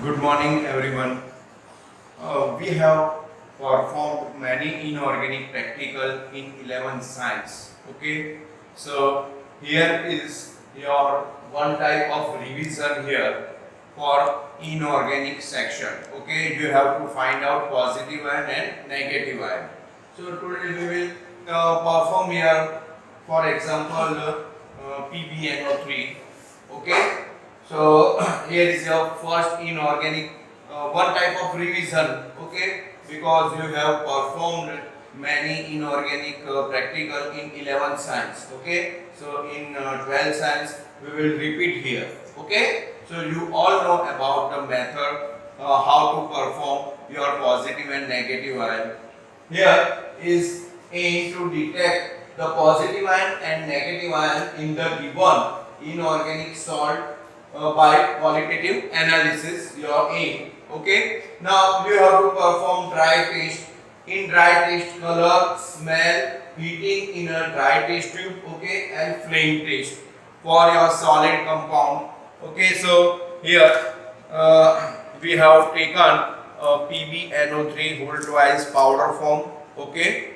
Good morning, everyone. We have performed many inorganic practical in 11 science. Okay, so here is your one type of revision here for inorganic section. Okay, you have to find out positive ion and negative ion. So today we will perform here, for example, PbNO3. Okay. So here is your first inorganic one type of revision, okay, because you have performed many inorganic practical in 11 science, okay. So in 12 science we will repeat here, okay. So you all know about the method how to perform your positive and negative ion. Here is aim to detect the positive ion and negative ion in the given inorganic salt by qualitative analysis, your aim. Okay. Now you have to perform dry test. In dry test, color, smell, heating in a dry test tube, okay, and flame test for your solid compound. Okay. So here we have taken PbNO3 whole twice powder form. Okay.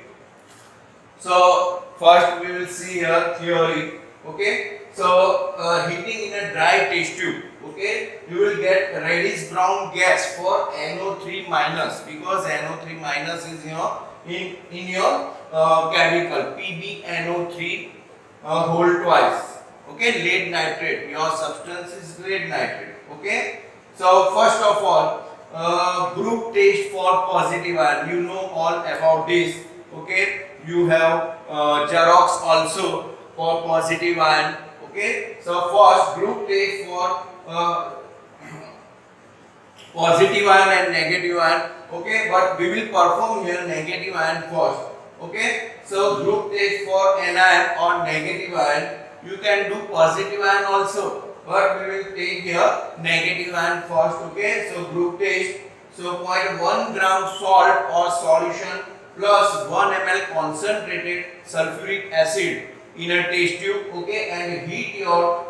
So first we will see here theory. Okay. So heating in a dry test tube. Okay. You will get reddish brown gas for NO3 minus, because NO3 minus is in your chemical PbNO3 whole twice. Okay. Lead nitrate. Your substance is lead nitrate. Okay. So first of all, group test for positive ion. You know all about this. Okay. You have Xerox also for positive ion. Okay. So first group test for positive ion and negative ion. Okay. But we will perform here negative ion first. Okay. So group test for anion or negative ion. You can do positive ion also, but we will take here negative ion first. Okay. So group test. So 0.1 gram salt or solution plus 1 ml concentrated sulfuric acid in a test tube, okay, and heat your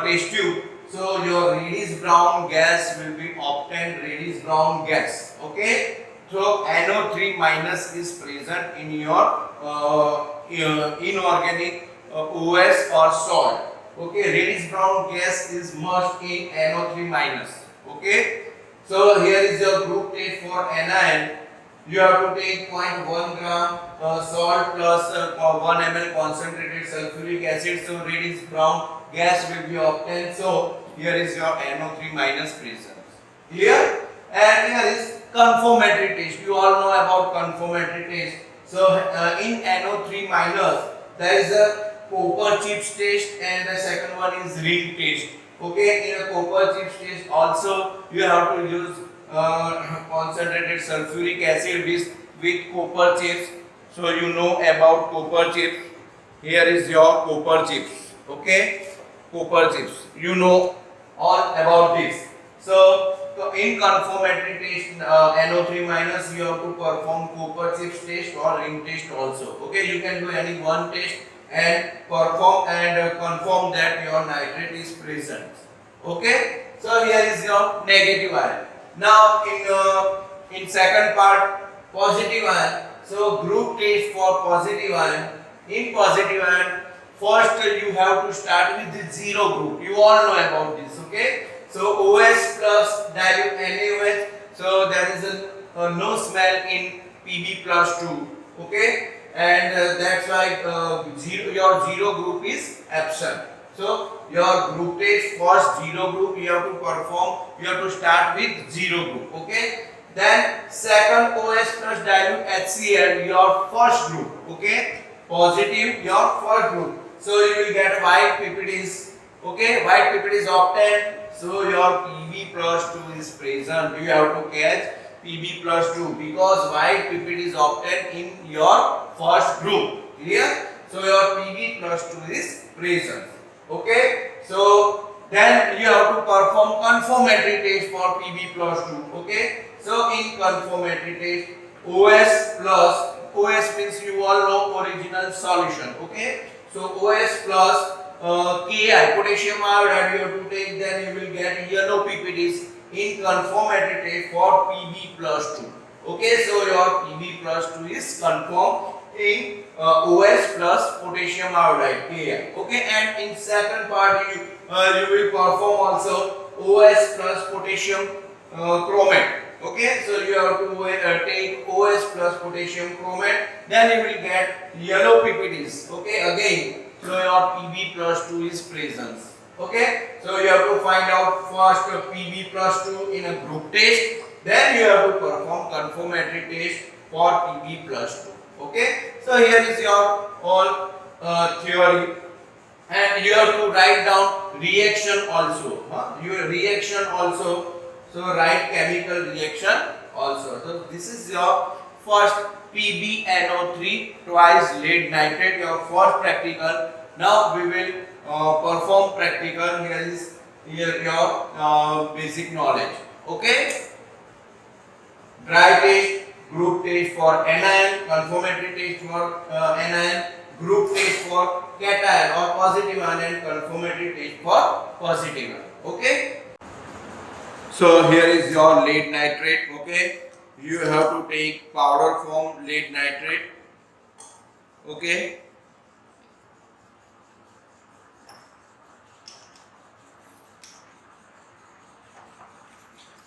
test tube. So your reddish brown gas will be obtained, reddish brown gas, okay. So NO3 minus is present in your inorganic OS or salt, okay. Reddish brown gas is must in NO3 minus, okay. So here is your group test for anion. You have to take 0.1 gram salt plus 1 ml concentrated sulfuric acid. So reddish brown gas will be obtained. So here is your NO3 minus presence. Clear? And here is conformatory test. You all know about conformatory test. So in NO3 minus there is a copper chips test and the second one is ring test. Okay, in a copper chips test also you have to use concentrated sulfuric acid with copper chips. So you know about copper chips. Here is your copper chips. Okay, copper chips. You know all about this. So in conformatory test NO3 minus you have to perform copper chips test or ring test also. Okay, you can do any one test and perform and confirm that your nitrate is present. Okay, so here is your negative ion. Now in second part positive ion. So group test for positive ion. In positive ion, first you have to start with the zero group. You all know about this. Okay. So OS plus dilute NaOH. So there is no smell in Pb plus 2. Okay. And that's why your zero group is absent. So your group test first zero group you have to perform. You have to start with zero group. Okay. Then second OS plus dilute HCl your first group. Okay. Positive your first group. So you will get white PPDs. Okay. White PPD is obtained. So your Pb plus 2 is present. You have to catch Pb plus 2 because white PPD is obtained in your first group. Clear? So your Pb plus 2 is present. Okay. So then you have to perform conformatory test for Pb plus 2. Okay. So in conformatory test OS plus, OS means you all know original solution. Okay. So OS plus Ki, potassium iodide you have to take, then you will get yellow PPDs. in conformatory test for Pb plus 2. Okay, so your Pb plus 2 is confirmed in OS plus potassium iodide Ka. Okay, and in second part you will perform also OS plus potassium chromate. Okay, so you have to take OS plus potassium chromate, then you will get yellow PPTs. Okay, again, so your Pb plus 2 is present. Okay, so you have to find out first Pb plus 2 in a group test, then you have to perform confirmatory test for Pb plus 2. Okay, so here is your all theory, and you have to write down reaction also. Your reaction also. So write chemical reaction also. So this is your first PbNO3 twice lead nitrate, your first practical. Now we will perform practical. Here your basic knowledge. Okay. Dry test, group test for anion, confirmatory test for anion, group test for cation or positive ion, confirmatory test for positive ion. Okay. So here is your lead nitrate. Okay, you have to take powder form lead nitrate. Okay,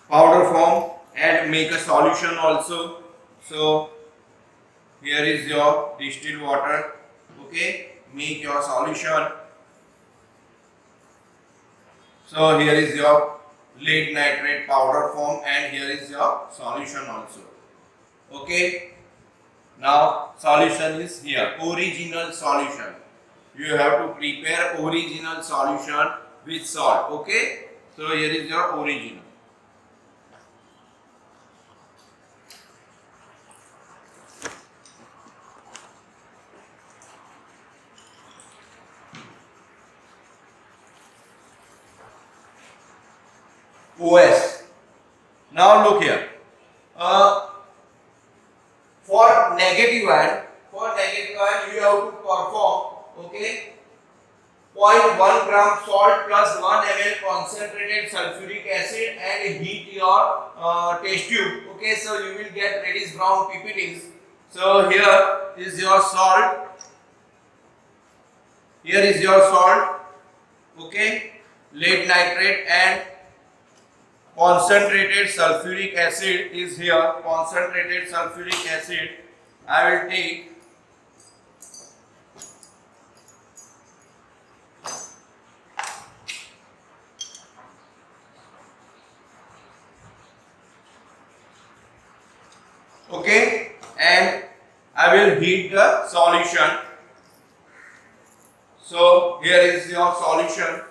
powder form and make a solution also. So here is your distilled water. Okay, make your solution. So here is your lead nitrate powder form and here is your solution also. Okay, now solution is here, original solution. You have to prepare original solution with salt. Okay, so here is your original. OS. Now look here. For negative ion, you have to perform, okay, 0.1 gram salt plus 1 ml concentrated sulfuric acid and heat your test tube. Okay, so you will get reddish brown PPTs. So here is your salt. Here is your salt. Okay, lead nitrate and concentrated sulfuric acid is here. Concentrated sulfuric acid I will take. Okay, and I will heat the solution. So here is your solution.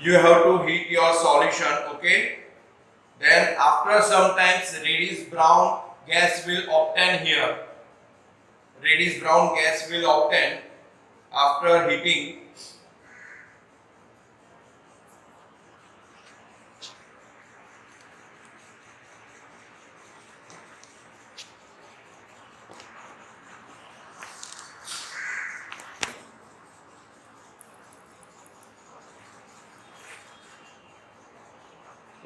You have to heat your solution. Okay, then after some times reddish brown gas will obtain here. Reddish brown gas will obtain after heating.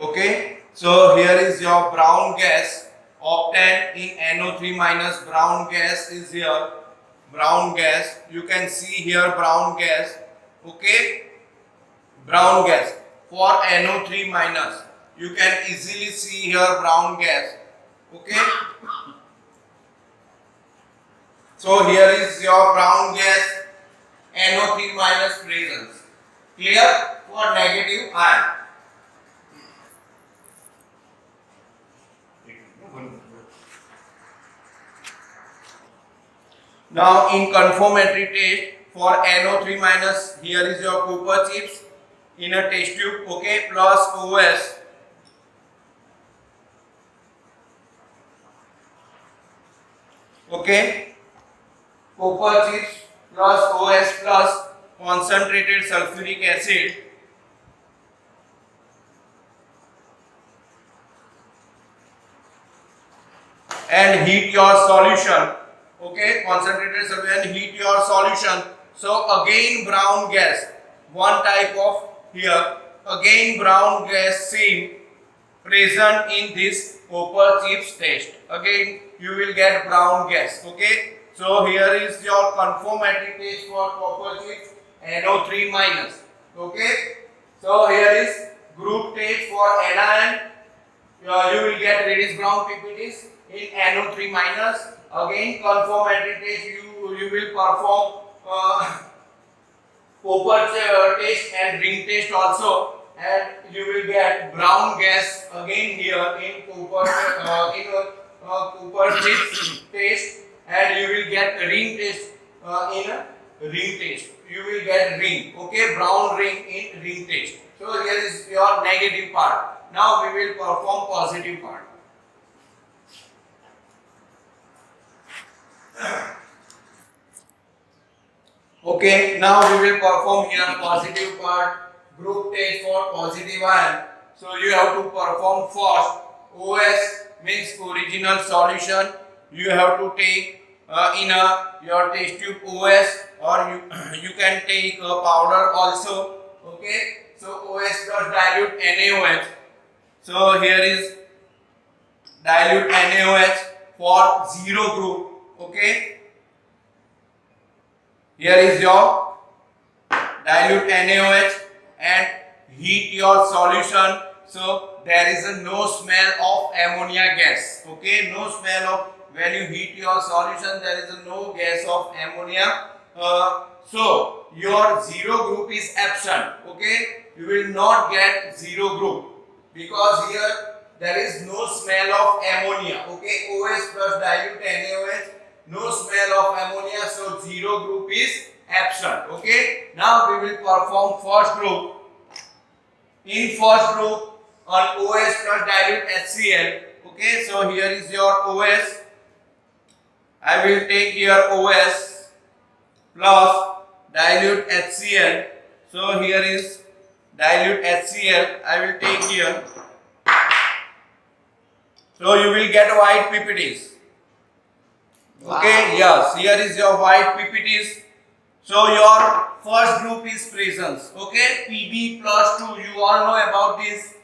Okay, so here is your brown gas obtained in NO3 minus. Brown gas is here. Brown gas, you can see here brown gas. Okay, brown gas for NO3 minus. You can easily see here brown gas. Okay, So here is your brown gas NO3 minus presence. Clear? For negative ion. Now in conformatory test for NO3 minus, here is your copper chips in a test tube, okay, plus OS. Okay, copper chips plus OS plus concentrated sulfuric acid and heat your solution. Okay, concentrated sulfur and heat your solution. So again brown gas, one type of here, again brown gas seen present in this copper chips test. Again you will get brown gas. Okay, so here is your conformatory test for copper chips NO3 minus. Okay, so here is group test for anion. You will get reddish brown PPTs in NO3 minus. Again conformatory test, you will perform copper test and ring test also, and you will get brown gas again here in copper chips test, and you will get ring test in a ring test. You will get ring, okay, brown ring in ring test. So here is your negative part. Now we will perform positive part. Okay, now we will perform here positive part, group test for positive ion. So you have to perform first OS means original solution. You have to take in your test tube OS, or you can take a powder also. Okay, so OS plus dilute NaOH. So here is dilute NaOH for zero group. Okay, here is your dilute NaOH and heat your solution. So there is no smell of ammonia gas. Okay, no smell of, when you heat your solution there is no gas of ammonia. So your zero group is absent. Okay, you will not get zero group because here there is no smell of ammonia. Okay, OS plus dilute NaOH, no smell of ammonia, so zero group is absent. Okay, now we will perform first group. In first group on OS plus dilute HCl. Okay, so here is your OS. I will take here OS plus dilute HCl. So here is dilute HCl. I will take here. So you will get white PPTs. Okay, yes, here is your white PPTs. So your first group is presence. Okay, Pb plus 2, you all know about this.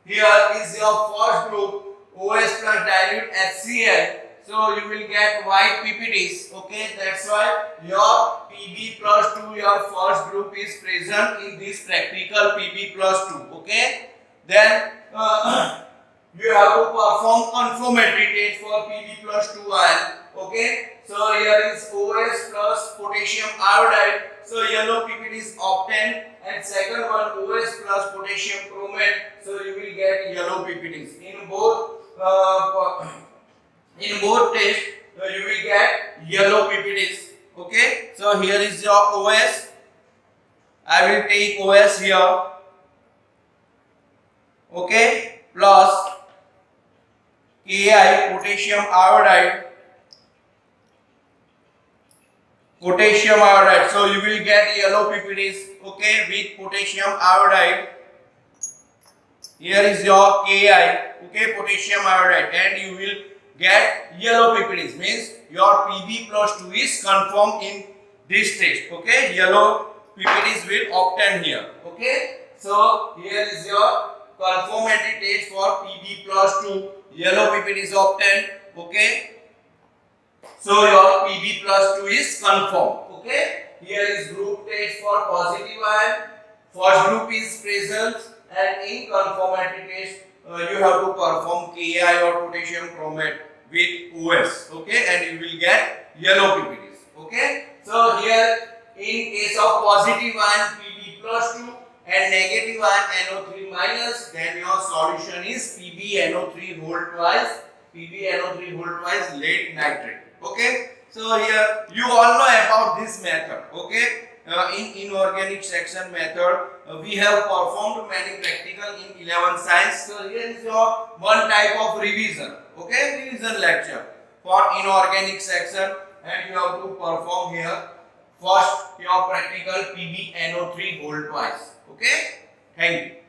Here is your first group, OS plus dilute HCl. So you will get white PPTs. Okay, that's why your Pb plus 2, your first group is present in this practical Pb plus 2. Okay, then you have to perform conformatory test for Pb plus 2 ion. Okay, so here is OS plus potassium iodide. So yellow PPT is obtained, and second one OS plus potassium chromate. So you will get yellow PPTs in both tests. You will get yellow PPTs. Okay, so here is your OS. I will take OS here. Okay, plus Ki potassium iodide. So you will get yellow PPTs. Okay, with potassium iodide. Here is your Ki. Okay, potassium iodide, and you will get yellow PPTs. Means your Pb plus 2 is confirmed in this test. Okay, yellow PPTs will obtain here. Okay, so here is your conformatory test for Pb plus 2. Yellow PPT is obtained. Okay, so your Pb plus 2 is confirmed. Okay, here is group test for positive ion. First group is present, and in conformatory test you have to perform Ki or potassium chromate with OS. Okay, and you will get yellow PPDs. Okay. So here in case of positive ion Pb plus 2 and negative ion NO3 minus, then your solution is PbNO3 whole twice, PbNO3 whole twice lead nitrate. Okay. So here you all know about this method. Okay. In inorganic section method, we have performed many practical in 11 science. So here is your one type of revision. Okay, revision lecture for inorganic section, and you have to perform here first your practical PbNO3 whole twice. Okay, thank you.